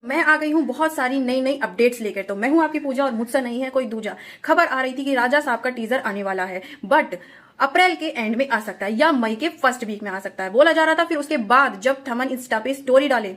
मैं आ गई हूँ बहुत सारी नई नई अपडेट्स लेकर। तो मैं हूँ आपकी पूजा और मुझसे नहीं है कोई दूजा। खबर आ रही थी कि राजा साहब का टीजर आने वाला है, बट अप्रैल के एंड में आ सकता है या मई के फर्स्ट वीक में आ सकता है बोला जा रहा था। फिर उसके बाद जब थमन इंस्टा पे स्टोरी डाले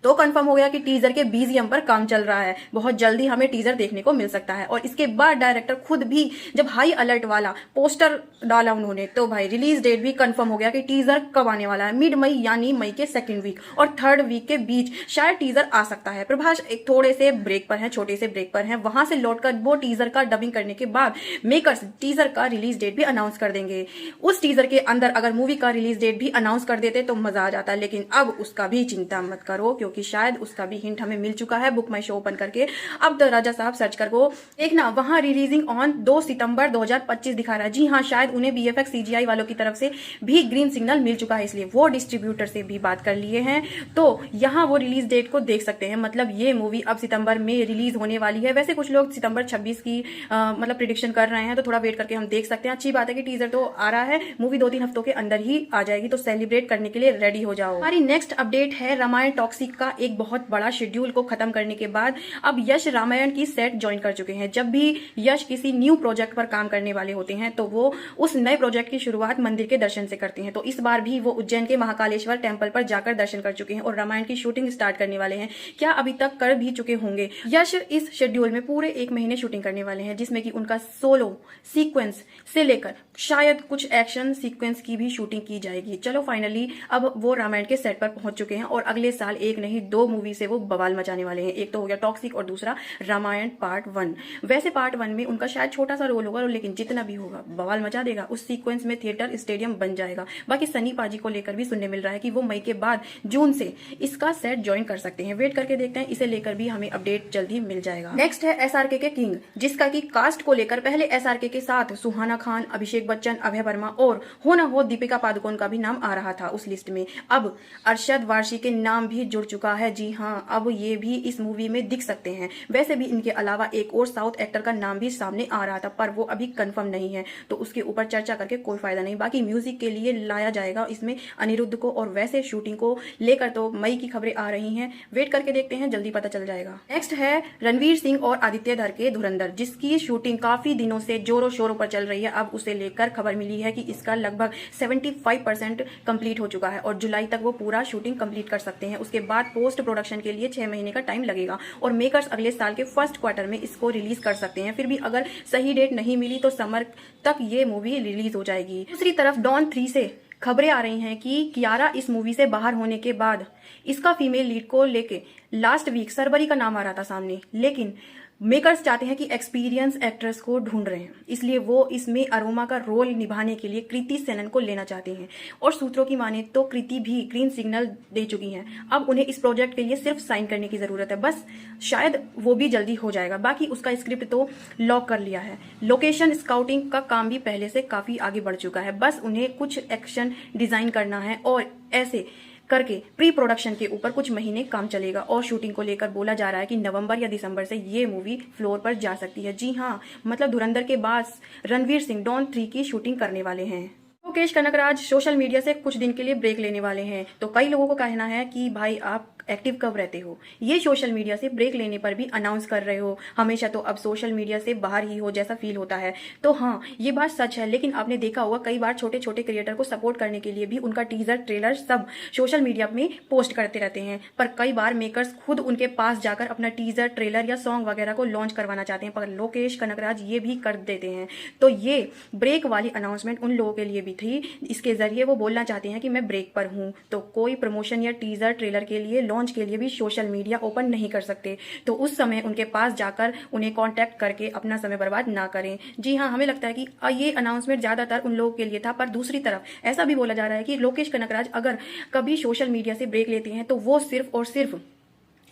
तो कंफर्म हो गया कि टीजर के बीजीएम पर काम चल रहा है। बहुत जल्दी हमें टीजर देखने को मिल सकता है। और इसके बाद डायरेक्टर खुद भी जब हाई अलर्ट वाला पोस्टर डाला उन्होंने, तो भाई रिलीज डेट भी कंफर्म हो गया कि टीजर कब आने वाला है। मिड मई यानी मई के सेकंड वीक और थर्ड वीक के बीच शायद टीजर आ सकता है। प्रभास एक थोड़े से ब्रेक पर है, छोटे से ब्रेक पर है, वहां से लौटकर वो टीजर का डबिंग करने के बाद मेकर्स टीजर का रिलीज डेट भी अनाउंस कर देंगे। उस टीजर के अंदर अगर मूवी का रिलीज डेट भी अनाउंस कर देते तो मजा आ जाता, लेकिन अब उसका भी चिंता मत करो क्योंकि शायद उसका भी हिंट हमें मिल चुका है बुक माई शो ओपन करके। अब तो राजा साहब सर्च कर वो देखना, वहां रिलीजिंग ऑन 2 सितंबर 2025 दिखा रहा है। जी हाँ, शायद उन्हें बीएफएक्स सीजीआई वालों की तरफ से भी ग्रीन सिग्नल मिल चुका है, इसलिए वो डिस्ट्रीब्यूटर से भी बात कर लिए हैं। तो यहाँ वो रिलीज डेट को देख सकते हैं। मतलब ये मूवी अब सितंबर में रिलीज होने वाली है। वैसे कुछ लोग सितंबर 26 की मतलब प्रिडिक्शन कर रहे हैं, तो थोड़ा वेट करके हम देख सकते हैं। अच्छी बात है कि टीजर तो आ रहा है, मूवी 2-3 हफ्तों के अंदर ही आ जाएगी, तो सेलिब्रेट करने के लिए रेडी हो जाओ। हमारी नेक्स्ट अपडेट है रामायण टॉक्सिक का एक बहुत बड़ा शेड्यूल को खत्म करने के बाद अब यश रामायण की सेट ज्वाइन कर चुके हैं। जब भी यश किसी न्यू प्रोजेक्ट पर काम करने वाले होते हैं तो वो उस नए प्रोजेक्ट की शुरुआत मंदिर के दर्शन से करते हैं। तो इस बार भी वो उज्जैन के महाकालेश्वर टेम्पल पर जाकर दर्शन कर चुके हैं और रामायण की शूटिंग स्टार्ट करने वाले हैं। क्या अभी तक कर भी चुके होंगे। यश इस शेड्यूल में पूरे 1 महीने शूटिंग करने वाले हैं, जिसमें कि उनका सोलो सीक्वेंस से लेकर शायद कुछ एक्शन सीक्वेंस की भी शूटिंग की जाएगी। चलो फाइनली अब वो रामायण के सेट पर पहुंच चुके हैं और अगले साल एक नहीं 2 मूवी से वो बवाल मचाने वाले हैं। एक तो हो गया टॉक्सिक और दूसरा रामायण पार्ट 1। वैसे पार्ट 1 में उनका शायद छोटा सा रोल होगा, लेकिन जितना भी होगा बवाल मचा देगा। उस सीक्वेंस में थिएटर स्टेडियम बन जाएगा। बाकी सनी पाजी को लेकर भी सुनने मिल रहा है कि वो मई के बाद जून से इसका सेट ज्वाइन कर सकते हैं। वेट करके देखते हैं, इसे लेकर भी हमें अपडेट जल्द ही मिल जाएगा। नेक्स्ट है एसआरके के किंग, जिसका की कास्ट को लेकर पहले एसआरके के साथ सुहाना खान, अभिषेक बच्चन, अभय वर्मा और हो ना हो दीपिका पादुकोण का भी नाम आ रहा था उस लिस्ट में। अब अरशद वारसी के नाम भी जुड़ चुका है। जी हाँ, अब ये भी इस मूवी में दिख सकते हैं। वैसे भी इनके अलावा एक और साउथ एक्टर का नाम भी सामने आ रहा था, पर वो अभी कंफर्म नहीं है, तो उसके ऊपर चर्चा करके कोई फायदा नहीं। बाकी म्यूजिक के लिए लाया जाएगा इसमें अनिरुद्ध को, और वैसे शूटिंग को लेकर तो मई की खबरें आ रही हैं। वेट करके देखते हैं, जल्दी पता चल जाएगा। नेक्स्ट है रणवीर सिंह और आदित्य धर के धुरंधर, जिसकी शूटिंग काफी दिनों से जोरों शोरों पर चल रही है। अब उसे लेकर खबर मिली है कि इसका लगभग 75% कंप्लीट हो चुका है और जुलाई तक वो पूरा शूटिंग कंप्लीट कर सकते हैं। उसके बाद पोस्ट प्रोडक्शन के लिए 6 महीने का टाइम लगेगा और मेकर्स अगले साल के फर्स्ट क्वार्टर में इसको रिलीज कर सकते हैं। फिर भी अगर सही डेट नहीं मिली तो समर तक ये मूवी रिलीज हो जाएगी। दूसरी तरफ डॉन 3 से खबरें आ रही हैं कि कियारा इस मूवी से बाहर होने के बाद इसका फीमेल लीड को लेके लास्ट वीक सरबरी का नाम आ रहा था सामने, लेकिन मेकर्स चाहते हैं कि एक्सपीरियंस एक्ट्रेस को ढूंढ रहे हैं, इसलिए वो इसमें अरोमा का रोल निभाने के लिए कृति सेनन को लेना चाहते हैं। और सूत्रों की माने तो कृति भी ग्रीन सिग्नल दे चुकी हैं। अब उन्हें इस प्रोजेक्ट के लिए सिर्फ साइन करने की जरूरत है, बस शायद वो भी जल्दी हो जाएगा। बाकी उसका स्क्रिप्ट तो लॉक कर लिया है। लोकेशन स्काउटिंग का काम भी पहले से काफी आगे बढ़ चुका है, बस उन्हें कुछ एक्शन डिजाइन करना है और ऐसे करके प्री प्रोडक्शन के ऊपर कुछ महीने काम चलेगा। और शूटिंग को लेकर बोला जा रहा है कि नवंबर या दिसंबर से ये मूवी फ्लोर पर जा सकती है। जी हाँ, मतलब धुरंधर के बाद रणवीर सिंह डॉन 3 की शूटिंग करने वाले हैं। लोकेश कनकराज सोशल मीडिया से कुछ दिन के लिए ब्रेक लेने वाले हैं, तो कई लोगों को कहना है कि भाई आप एक्टिव कब रहते हो, ये सोशल मीडिया से ब्रेक लेने पर भी अनाउंस कर रहे हो, हमेशा तो अब सोशल मीडिया से बाहर ही हो जैसा फील होता है। तो हाँ, ये बात सच है, लेकिन आपने देखा होगा कई बार छोटे छोटे क्रिएटर को सपोर्ट करने के लिए भी उनका टीजर ट्रेलर सब सोशल मीडिया में पोस्ट करते रहते हैं, पर कई बार मेकर्स खुद उनके पास जाकर अपना टीजर ट्रेलर या सॉन्ग वगैरह को लॉन्च करवाना चाहते हैं, पर लोकेश कनकराज ये भी कर देते हैं। तो ये ब्रेक वाली अनाउंसमेंट उन लोगों के लिए भी थी, इसके जरिए वो बोलना चाहते हैं कि मैं ब्रेक पर हूं, तो कोई प्रमोशन या टीजर ट्रेलर के लिए लॉन्च के लिए भी सोशल मीडिया ओपन नहीं कर सकते। तो उस समय उनके पास जाकर उन्हें कांटेक्ट करके अपना समय बर्बाद ना करें। जी हाँ, हमें लगता है कि ये अनाउंसमेंट ज्यादातर उन लोगों के लिए था, पर दूसरी तरफ ऐसा भी बोला जा रहा है कि लोकेश कनकराज अगर कभी सोशल मीडिया से ब्रेक लेते हैं तो वो सिर्फ और सिर्फ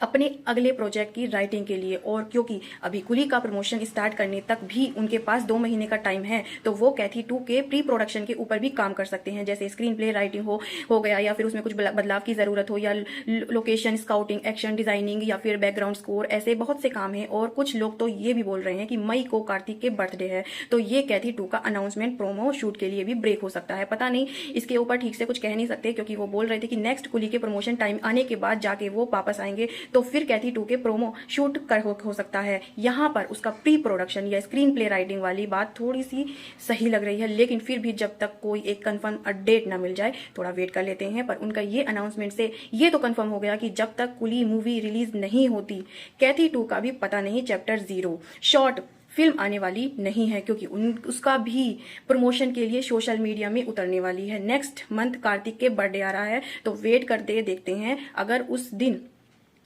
अपने अगले प्रोजेक्ट की राइटिंग के लिए, और क्योंकि अभी कुली का प्रमोशन स्टार्ट करने तक भी उनके पास 2 महीने का टाइम है, तो वो कैथी 2 के प्री प्रोडक्शन के ऊपर भी काम कर सकते हैं, जैसे स्क्रीन प्ले राइटिंग हो गया, या फिर उसमें कुछ बदलाव की जरूरत हो, या लोकेशन स्काउटिंग, एक्शन डिजाइनिंग, या फिर बैकग्राउंड स्कोर, ऐसे बहुत से काम है। और कुछ लोग तो ये भी बोल रहे हैं कि मई को कार्तिक के बर्थडे है, तो ये कैथी 2 का अनाउंसमेंट प्रोमो शूट के लिए भी ब्रेक हो सकता है। पता नहीं, इसके ऊपर ठीक से कुछ कह नहीं सकते, क्योंकि वो बोल रहे थे कि नेक्स्ट कुली के प्रमोशन टाइम आने के बाद जाके वो वापस आएंगे, तो फिर कैथी 2 के प्रोमो शूट हो सकता है। यहाँ पर उसका प्री प्रोडक्शन या स्क्रीन प्ले राइटिंग वाली बात थोड़ी सी सही लग रही है, लेकिन फिर भी जब तक कोई एक कंफर्म डेट ना मिल जाए थोड़ा वेट कर लेते हैं। पर उनका ये अनाउंसमेंट से ये तो कंफर्म हो गया कि जब तक कुली मूवी रिलीज नहीं होती कैथी 2 का भी पता नहीं चैप्टर 0 शॉर्ट फिल्म आने वाली नहीं है, क्योंकि उसका भी प्रमोशन के लिए सोशल मीडिया में उतरने वाली है। नेक्स्ट मंथ कार्तिक के बर्थडे आ रहा है, तो वेट करते देखते हैं। अगर उस दिन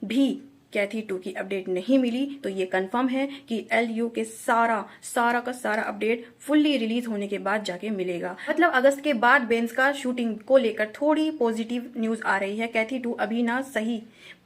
भी कैथी 2 की अपडेट नहीं मिली तो ये कंफर्म है कि LU के सारा का सारा अपडेट फुल्ली रिलीज होने के बाद जाके मिलेगा। मतलब अगस्त के बाद बेंस का शूटिंग को लेकर थोड़ी पॉजिटिव न्यूज आ रही है। कैथी 2 अभी ना सही,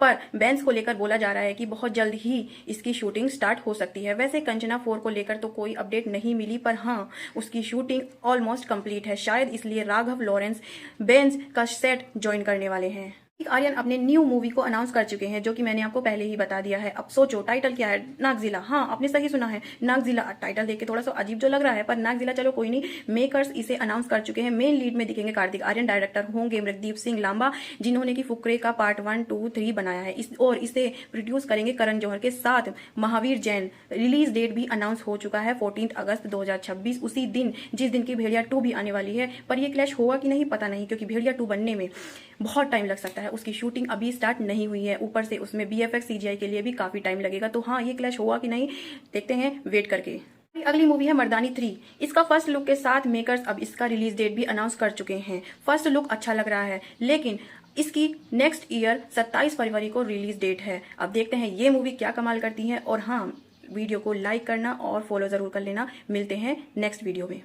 पर बेंस को लेकर बोला जा रहा है कि बहुत जल्द ही इसकी शूटिंग स्टार्ट हो सकती है। वैसे कंचना 4 को लेकर तो कोई अपडेट नहीं मिली, पर हाँ उसकी शूटिंग ऑलमोस्ट कंप्लीट है। शायद इसलिए राघव लॉरेंस बेंस का सेट ज्वाइन करने वाले हैं। आर्यन अपने न्यू मूवी को अनाउंस कर चुके हैं, जो कि मैंने आपको पहले ही बता दिया है। अब सोचो टाइटल क्या है? नागजिला। हाँ आपने सही सुना है, नागजिला। टाइटल देख के थोड़ा सा अजीब जो लग रहा है, पर नागजिला चलो कोई नहीं, मेकर्स इसे अनाउंस कर चुके हैं। मेन लीड में दिखेंगे कार्तिक आर्यन, डायरेक्टर होंगे मृगदीप सिंह लांबा, जिन्होंने की फुकरे का पार्ट 1, 2, 3 बनाया है। और इसे प्रोड्यूस करेंगे करण जौहर के साथ महावीर जैन। रिलीज डेट भी अनाउंस हो चुका है 14 अगस्त 2026, उसी दिन जिस दिन की भेड़िया 2 भी आने वाली है। पर यह क्लैश होगा कि नहीं पता नहीं, क्योंकि भेड़िया 2 बनने में बहुत टाइम लग सकता है। उसकी शूटिंग अभी स्टार्ट नहीं हुई है, ऊपर से उसमें BFX CGI के लिए भी काफी टाइम लगेगा। तो हाँ ये क्लैश होगा कि नहीं देखते हैं वेट करके। अगली मूवी है मर्दानी 3। इसका फर्स्ट लुक के साथ मेकर्स अब इसका रिलीज डेट भी अनाउंस कर चुके हैं। फर्स्ट लुक अच्छा लग रहा है, लेकिन इसकी नेक्स्ट ईयर 27 फरवरी को रिलीज डेट है। अब देखते हैं ये मूवी क्या कमाल करती है। और हाँ वीडियो को लाइक करना और फॉलो जरूर कर लेना। मिलते हैं नेक्स्ट वीडियो में।